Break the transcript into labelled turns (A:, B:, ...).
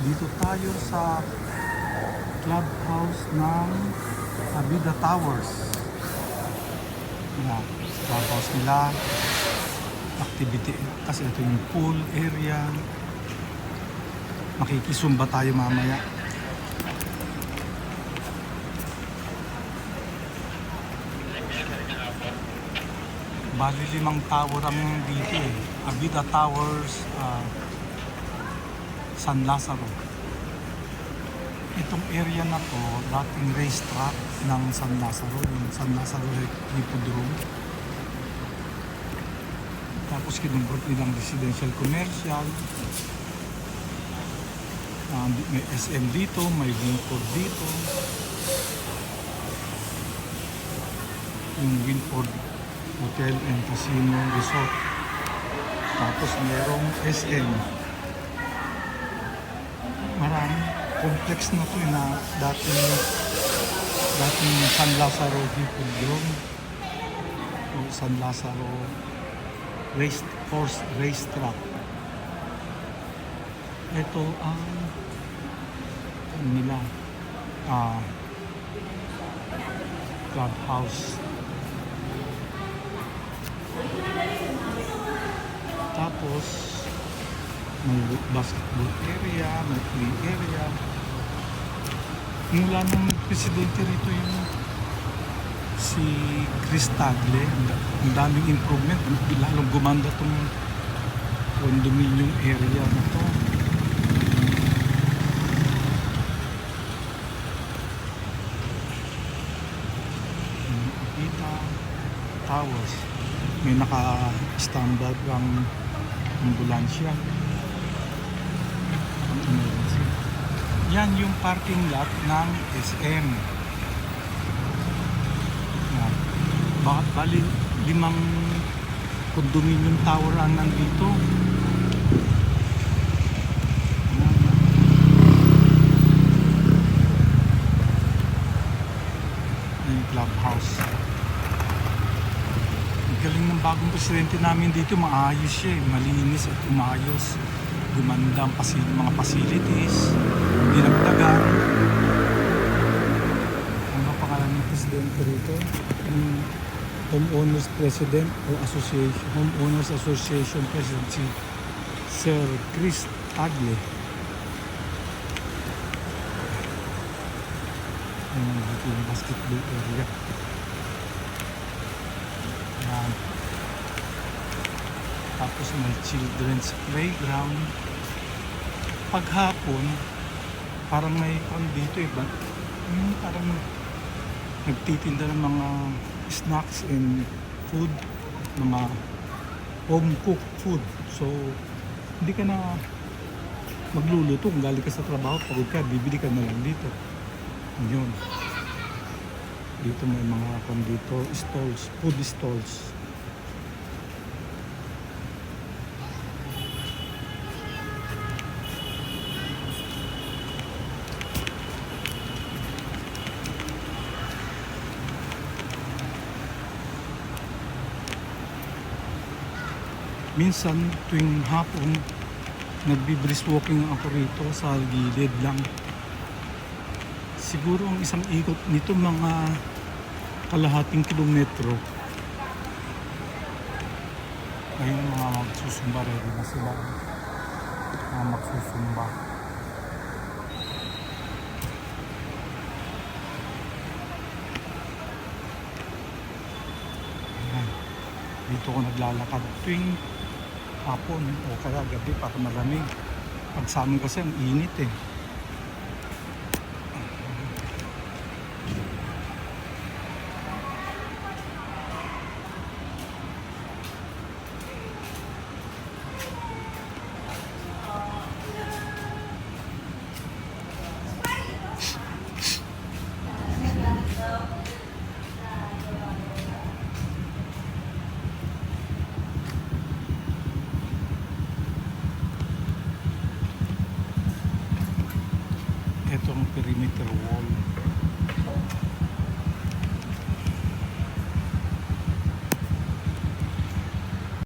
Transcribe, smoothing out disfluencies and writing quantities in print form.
A: Dito tayo sa clubhouse ng Abida Towers. Yan, clubhouse nila. Activity, kasi ito yung pool area. Makikisumba tayo mamaya. Bali 5 tower ang dito eh. Abida Towers, San Lazaro. Itong area na to, dating racetrack ng San Lazaro, yung San Lazaro Hippodrome. Tapos kinonvert nilang residential commercial. May SM dito, may Winford dito. Yung Winford Hotel and Casino Resort. Tapos merong SM. Marami. Complex na to na dating San Lazaro Hippodrome o San Lazaro Racetrack. Ito ang nila clubhouse. Tapos may basketball area, may play area. Mula nung presidente rito yung si Chris Tagle, ang daming improvement, lalong gumanda tong condominium area na to. Abida Towers, may naka-standard ang ambulansya. Yan yung parking lot ng SM. Yan. Bali 5 condominium tower ang nandito. Yung clubhouse. Ang galing ng bagong presidente namin dito, maayos siya eh. Malinis at umayos. Gumanda ang mga facilities, hindi nagdagan. Ano pangalan ng presidente rito? Homeowners President o Association, Homeowners Association President, si Sir Chris Tagle. Dito yung basketball area. Yan. Tapos may children's playground. Paghapon, parang may dito iba. Parang nagtitinda ng mga snacks and food, mga home cooked food. So, hindi ka na magluluto kung galing ka sa trabaho, pagod ka, bibili ka na lang dito. Yun. Dito may mga dito, stalls, food stalls. Minsan tuwing hapon nagbi-brisk walking ako rito sa gilid lang. Siguro ang isang ikot nito mga kalahating kilometro. Ngayon mga magsusumba, ready na sila. Mga magsusumba. Ayan. Dito ko naglalakad tuwing hapon o kaya gabi para malamig. Pag sa amin kasi ang init eh. Ito ang perimeter wall.